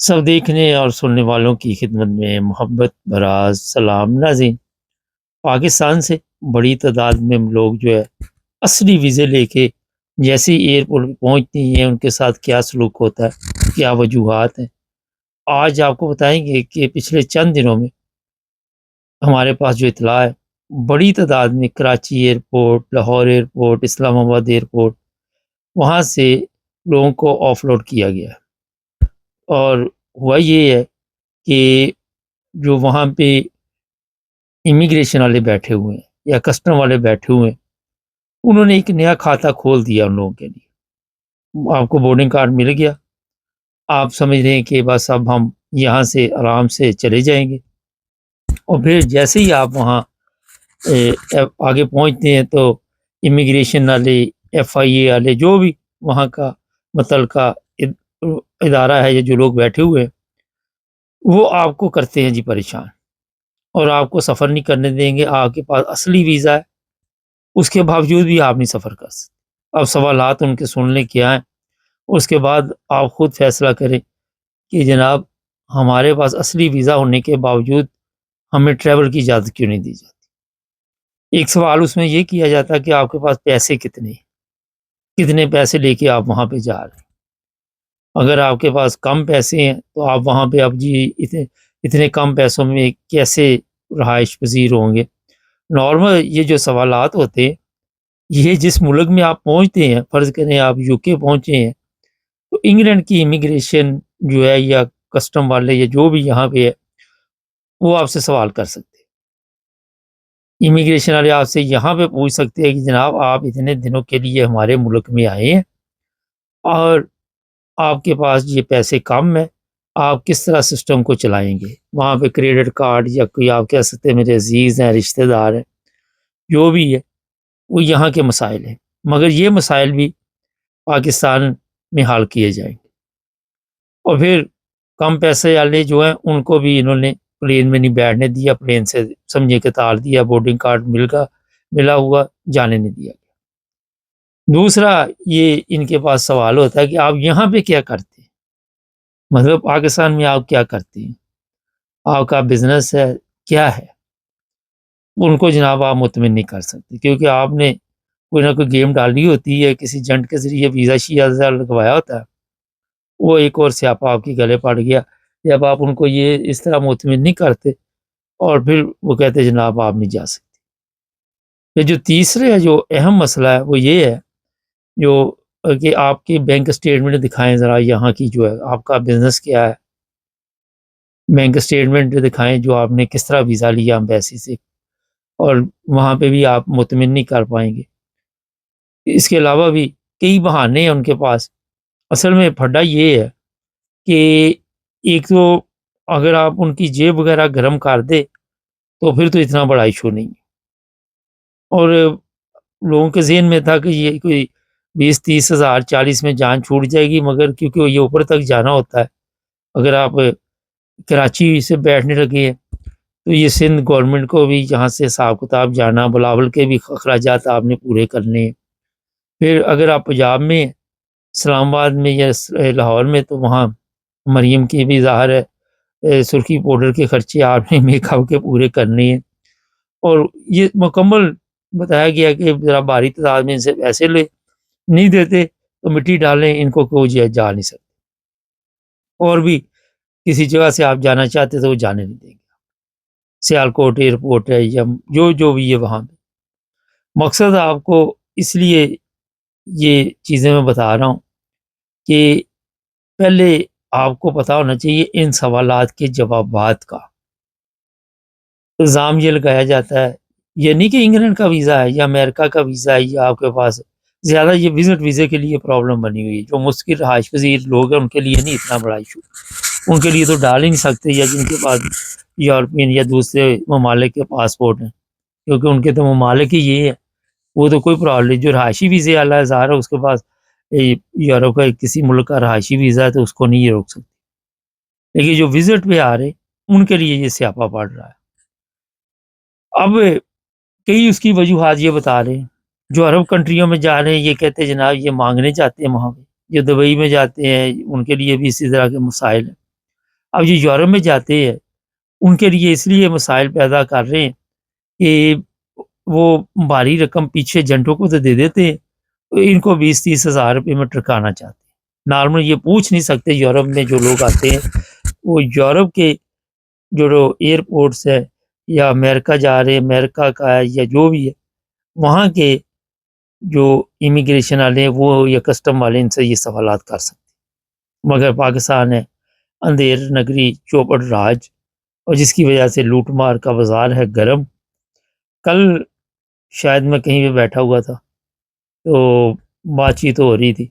سب دیکھنے اور سننے والوں کی خدمت میں محبت بھرا سلام ناظرین۔ پاکستان سے بڑی تعداد میں لوگ جو ہے اصلی ویزے لے کے جیسے ہی ایئرپورٹ پہ پہنچتے ہیں ان کے ساتھ کیا سلوک ہوتا ہے، کیا وجوہات ہیں، آج آپ کو بتائیں گے کہ پچھلے چند دنوں میں ہمارے پاس جو اطلاع ہے، بڑی تعداد میں کراچی ایئرپورٹ، لاہور ایئرپورٹ، اسلام آباد ایئرپورٹ، وہاں سے لوگوں کو آف لوڈ کیا گیا ہے۔ اور ہوا یہ ہے کہ جو وہاں پہ امیگریشن والے بیٹھے ہوئے ہیں یا کسٹم والے بیٹھے ہوئے ہیں، انہوں نے ایک نیا کھاتہ کھول دیا ان لوگوں کے لیے۔ آپ کو بورڈنگ کارڈ مل گیا، آپ سمجھ رہے ہیں کہ بس اب ہم یہاں سے آرام سے چلے جائیں گے، اور پھر جیسے ہی آپ وہاں آگے پہنچتے ہیں تو امیگریشن والے، ایف آئی اے والے، جو بھی وہاں کا متعلقہ ادارہ ہے یا جو لوگ بیٹھے ہوئے ہیں، وہ آپ کو کرتے ہیں جی پریشان، اور آپ کو سفر نہیں کرنے دیں گے۔ آپ کے پاس اصلی ویزا ہے، اس کے باوجود بھی آپ نہیں سفر کر سکتے۔ اب سوالات ان کے سننے کیا ہیں، اس کے بعد آپ خود فیصلہ کریں کہ جناب ہمارے پاس اصلی ویزا ہونے کے باوجود ہمیں ٹریول کی اجازت کیوں نہیں دی جاتی۔ ایک سوال اس میں یہ کیا جاتا ہے کہ آپ کے پاس پیسے کتنے پیسے لے کے آپ وہاں پہ جا رہے ہیں۔ اگر آپ کے پاس کم پیسے ہیں تو آپ وہاں پہ اب جی اتنے کم پیسوں میں کیسے رہائش پذیر ہوں گے۔ نارمل یہ جو سوالات ہوتے ہیں، یہ جس ملک میں آپ پہنچتے ہیں، فرض کریں آپ یو کے پہنچے ہیں، تو انگلینڈ کی امیگریشن جو ہے یا کسٹم والے یا جو بھی یہاں پہ ہے، وہ آپ سے سوال کر سکتے ہیں۔ امیگریشن والے آپ سے یہاں پہ پوچھ سکتے ہیں کہ جناب آپ اتنے دنوں کے لیے ہمارے ملک میں آئے ہیں اور آپ کے پاس یہ پیسے کم ہیں، آپ کس طرح سسٹم کو چلائیں گے۔ وہاں پہ کریڈٹ کارڈ یا کوئی آپ کہہ سکتے ہیں میرے عزیز ہیں، رشتہ دار ہیں، جو بھی ہے وہ یہاں کے مسائل ہیں، مگر یہ مسائل بھی پاکستان میں حل کیے جائیں گے۔ اور پھر کم پیسے والے جو ہیں ان کو بھی انہوں نے پلین میں نہیں بیٹھنے دیا، پلین سے سمجھے کہ تار دیا، بورڈنگ کارڈ ملا ہوا جانے نہیں دیا گیا۔ دوسرا یہ ان کے پاس سوال ہوتا ہے کہ آپ یہاں پہ کیا کرتے ہیں، مطلب پاکستان میں آپ کیا کرتے ہیں، آپ کا بزنس ہے کیا ہے۔ ان کو جناب آپ مطمئن نہیں کر سکتے، کیونکہ آپ نے کوئی نہ کوئی گیم ڈالی ہوتی ہے، کسی جنٹ کے ذریعے ویزا شیزا لگوایا ہوتا ہے، وہ ایک اور سیاپا آپ کے گلے پڑ گیا۔ جب آپ ان کو یہ اس طرح مطمئن نہیں کرتے اور پھر وہ کہتے جناب آپ نہیں جا سکتے۔ پھر جو تیسرے جو اہم مسئلہ ہے وہ یہ ہے جو کہ آپ کے بینک اسٹیٹمنٹ دکھائیں ذرا، یہاں کی جو ہے آپ کا بزنس کیا ہے، بینک اسٹیٹمنٹ دکھائیں جو آپ نے کس طرح ویزا لیا امبیسی سے، اور وہاں پہ بھی آپ مطمئن نہیں کر پائیں گے۔ اس کے علاوہ بھی کئی بہانے ہیں ان کے پاس۔ اصل میں پھڈا یہ ہے کہ ایک تو اگر آپ ان کی جیب وغیرہ گرم کر دے تو پھر تو اتنا بڑا ایشو نہیں ہے، اور لوگوں کے ذہن میں تھا کہ یہ کوئی 20-30 ہزار 40 میں جان چھوٹ جائے گی، مگر کیونکہ یہ اوپر تک جانا ہوتا ہے، اگر آپ کراچی سے بیٹھنے لگے ہیں تو یہ سندھ گورنمنٹ کو بھی یہاں سے حساب کتاب جانا، بلاول کے بھی اخراجات آپ نے پورے کرنے ہیں۔ پھر اگر آپ پنجاب میں اسلام آباد میں یا لاہور میں تو وہاں مریم کی بھی ظاہر ہے سرخی پاؤڈر کے خرچے آپ نے میک اپ کے پورے کرنے ہیں، اور یہ مکمل بتایا گیا کہ ذرا بھاری تعداد میں ان سے پیسے لے نہیں دیتے تو مٹی ڈالیں، ان کو کوئی جا نہیں سکتے، اور بھی کسی جگہ سے آپ جانا چاہتے تو وہ جانے نہیں دیں گے۔ سیالکوٹ ایئرپورٹ ہے یا جو بھی ہے وہاں پہ مقصد آپ کو اس لیے یہ چیزیں میں بتا رہا ہوں کہ پہلے آپ کو پتہ ہونا چاہیے ان سوالات کے جوابات کا۔ الزام یہ لگایا جاتا ہے، یہ نہیں کہ انگلینڈ کا ویزا ہے یا امریکہ کا ویزا ہے یا آپ کے پاس زیادہ، یہ وزٹ ویزے کے لیے پرابلم بنی ہوئی ہے۔ جو مستقل رہائش پذیر لوگ ہیں ان کے لیے نہیں اتنا بڑا ایشو، ان کے لیے تو ڈال ہی نہیں سکتے، یا جن کے پاس یورپین یا دوسرے ممالک کے پاسپورٹ ہیں، کیونکہ ان کے تو ممالک ہی یہ ہے، وہ تو کوئی پرابلم نہیں۔ جو رہائشی ویزے والا ہے ظاہر ہے اس کے پاس یورپ کا کسی ملک کا رہائشی ویزا ہے تو اس کو نہیں روک سکتے، لیکن جو وزٹ پہ آ رہے ان کے لیے یہ سیاپا پڑ رہا ہے۔ اب کئی اس کی وجوہات یہ بتا رہے ہیں، جو عرب کنٹریوں میں جا رہے ہیں یہ کہتے ہیں جناب یہ مانگنے جاتے ہیں وہاں پہ، جو دبئی میں جاتے ہیں ان کے لیے بھی اسی طرح کے مسائل ہیں۔ اب جو یورپ میں جاتے ہیں ان کے لیے اس لیے مسائل پیدا کر رہے ہیں کہ وہ بھاری رقم پیچھے ایجنٹوں کو تو دے دیتے ہیں، تو ان کو 20-30 ہزار روپے میں ٹرکانا چاہتے ہیں۔ نارمل یہ پوچھ نہیں سکتے یورپ میں جو لوگ آتے ہیں، وہ یورپ کے جو ایئرپورٹس ہے یا امریکہ جا رہے ہیں، امریکہ کا ہے یا جو بھی ہے، وہاں کے جو امیگریشن والے ہیں وہ یا کسٹم والے ان سے یہ سوالات کر سکتے ہیں۔ مگر پاکستان ہے اندھیر نگری چوپڑ راج، اور جس کی وجہ سے لوٹ مار کا بازار ہے گرم۔ کل شاید میں کہیں پہ بیٹھا ہوا تھا تو بات چیت ہو رہی تھی،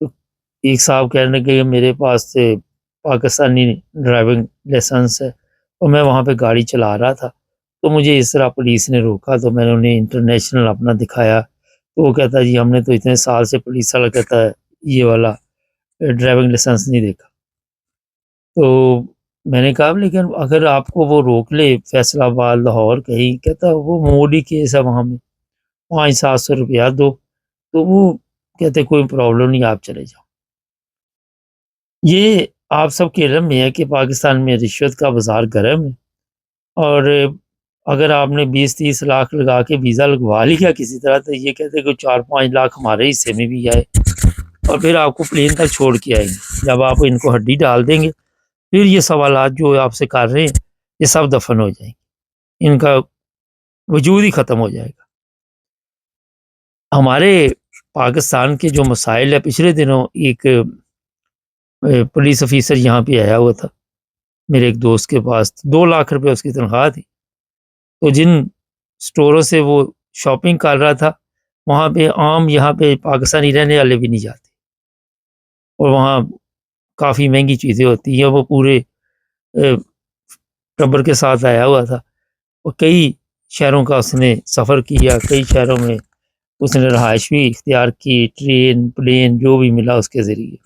تو ایک صاحب کہنے لگے کہ میرے پاس سے پاکستانی ڈرائیونگ لائسنس ہے اور میں وہاں پہ گاڑی چلا رہا تھا، تو مجھے اس طرح پولیس نے روکا، تو میں نے انہیں انٹرنیشنل اپنا دکھایا، تو وہ کہتا ہے جی ہم نے تو اتنے سال سے، پولیس والا کہتا ہے یہ والا ڈرائیونگ لائسنس نہیں دیکھا۔ تو میں نے کہا لیکن اگر آپ کو وہ روک لے فیصل آباد لاہور کہیں، کہتا وہ موڈی کیس ہے وہاں میں 500-700 روپیہ دو، تو وہ کہتے کوئی پرابلم نہیں آپ چلے جاؤ۔ یہ آپ سب کے علم میں ہے کہ پاکستان میں رشوت کا بازار گرم ہے، اور اگر آپ نے 20-30 لاکھ لگا کے ویزا لگوا لیا کسی طرح، تو یہ کہتے کہ 4-5 لاکھ ہمارے حصے میں بھی آئے، اور پھر آپ کو پلین تک چھوڑ کے آئیں گے۔ جب آپ ان کو ہڈی ڈال دیں گے پھر یہ سوالات جو آپ سے کر رہے ہیں یہ سب دفن ہو جائیں گے، ان کا وجود ہی ختم ہو جائے گا۔ ہمارے پاکستان کے جو مسائل ہے، پچھلے دنوں ایک پولیس افیسر یہاں پہ آیا ہوا تھا میرے ایک دوست کے پاس، 2 لاکھ روپے اس کی تنخواہ تھی، تو جن سٹوروں سے وہ شاپنگ کر رہا تھا وہاں پہ عام یہاں پہ پاکستانی رہنے والے بھی نہیں جاتے، اور وہاں کافی مہنگی چیزیں ہوتی ہیں۔ وہ پورے ٹبر کے ساتھ آیا ہوا تھا، اور کئی شہروں کا اس نے سفر کیا، کئی شہروں میں اس نے رہائش بھی اختیار کی، ٹرین پلین جو بھی ملا اس کے ذریعے۔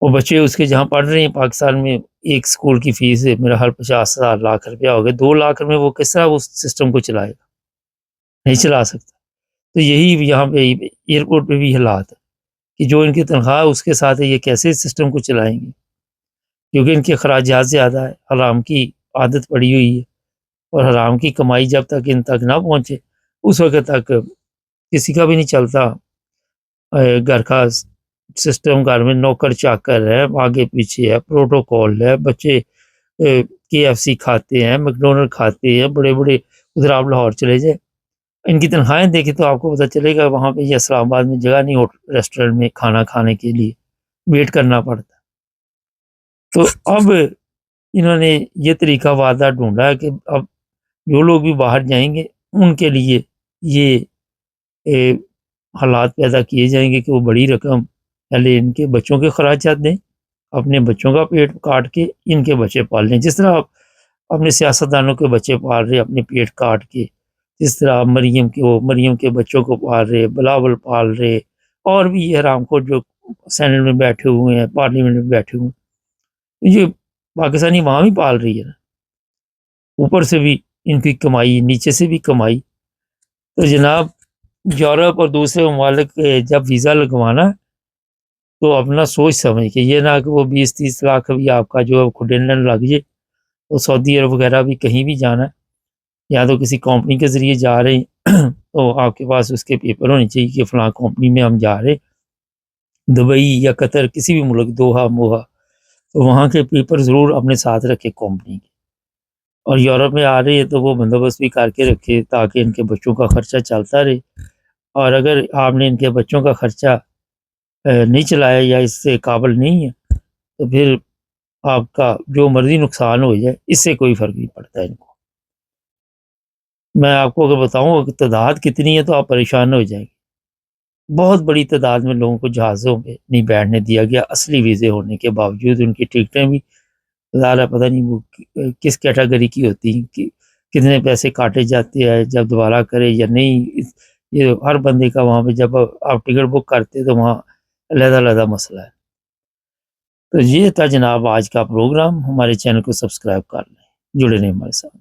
وہ بچے اس کے جہاں پڑھ رہے ہیں پاکستان میں، ایک سکول کی فیس ہے میرا ہر 50,000 لاکھ روپیہ ہو گیا، 2 لاکھ میں وہ کس طرح اس سسٹم کو چلائے گا؟ نہیں چلا سکتا۔ تو یہی یہاں پہ ایئرپورٹ پہ بھی حالات ہے کہ جو ان کی تنخواہ اس کے ساتھ ہے، یہ کیسے سسٹم کو چلائیں گے؟ کیونکہ ان کے اخراجات زیادہ ہے، حرام کی عادت پڑی ہوئی ہے، اور حرام کی کمائی جب تک ان تک نہ پہنچے اس وقت تک کسی کا بھی نہیں چلتا۔ گھر کا سسٹم، گھر میں نوکر چاکر ہے، آگے پیچھے ہے، پروٹوکول ہے، بچے KFC کھاتے ہیں، میکڈونلڈ کھاتے ہیں، بڑے بڑے، ادھر آپ لاہور چلے جائیں ان کی تنخواہیں دیکھیں تو آپ کو پتہ چلے گا وہاں پہ یہ اسلام آباد میں جگہ نہیں ریسٹورنٹ میں کھانا کھانے کے لیے، ویٹ کرنا پڑتا ہے۔ تو اب انہوں نے یہ طریقہ وعدہ ڈھونڈا کہ اب جو لوگ بھی باہر جائیں گے ان کے لیے یہ حالات پیدا کیے جائیں گے کہ وہ بڑی رقم پہلے ان کے بچوں کے اخراجات دیں، اپنے بچوں کا پیٹ کاٹ کے ان کے بچے پال لیں، جس طرح آپ اپنے سیاستدانوں کے بچے پال رہے اپنے پیٹ کاٹ کے، جس طرح مریم کے بچوں کو پال رہے، بلاول پال رہے، اور بھی یہ حرام کو جو سینٹ میں بیٹھے ہوئے ہیں، پارلیمنٹ میں بیٹھے ہوئے ہیں، یہ پاکستانی وہاں بھی پال رہی ہے نا، اوپر سے بھی ان کی کمائی، نیچے سے بھی کمائی۔ تو جناب یورپ اور دوسرے ممالک جب ویزا لگوانا تو اپنا سوچ سمجھ کے، یہ نہ کہ وہ 20-30 لاکھ بھی آپ کا جو کھڈنڈن لگ جائے، تو سعودی عرب وغیرہ بھی کہیں بھی جانا ہے یا تو کسی کمپنی کے ذریعے جا رہے ہیں تو آپ کے پاس اس کے پیپر ہونے چاہیے کہ فلاں کمپنی میں ہم جا رہے، دبئی یا قطر کسی بھی ملک، دوحہ موہا، تو وہاں کے پیپر ضرور اپنے ساتھ رکھے کمپنی کے۔ اور یورپ میں آ رہے ہیں تو وہ بندوبست بھی کر کے رکھے تاکہ ان کے بچوں کا خرچہ چلتا رہے، اور اگر آپ نے ان کے بچوں کا خرچہ نہیں چلایا یا اس سے قابل نہیں ہے تو پھر آپ کا جو مرضی نقصان ہو جائے اس سے کوئی فرق نہیں پڑتا ان کو۔ میں آپ کو اگر بتاؤں کہ تعداد کتنی ہے تو آپ پریشان ہو جائیں گے۔ بہت بڑی تعداد میں لوگوں کو جہازوں پہ نہیں بیٹھنے دیا گیا، اصلی ویزے ہونے کے باوجود ان کی ٹکٹیں بھی ظاہر ہے پتہ نہیں وہ کس کیٹیگری کی ہوتی ہیں، کہ کتنے پیسے کاٹے جاتے ہیں جب دوبارہ کرے یا نہیں، یہ ہر بندے کا وہاں پہ جب آپ ٹکٹ بک کرتے تو وہاں علیحدہ علیحدہ مسئلہ ہے۔ تو یہ تھا جناب آج کا پروگرام، ہمارے چینل کو سبسکرائب کر لیں، جڑے رہیں ہمارے ساتھ۔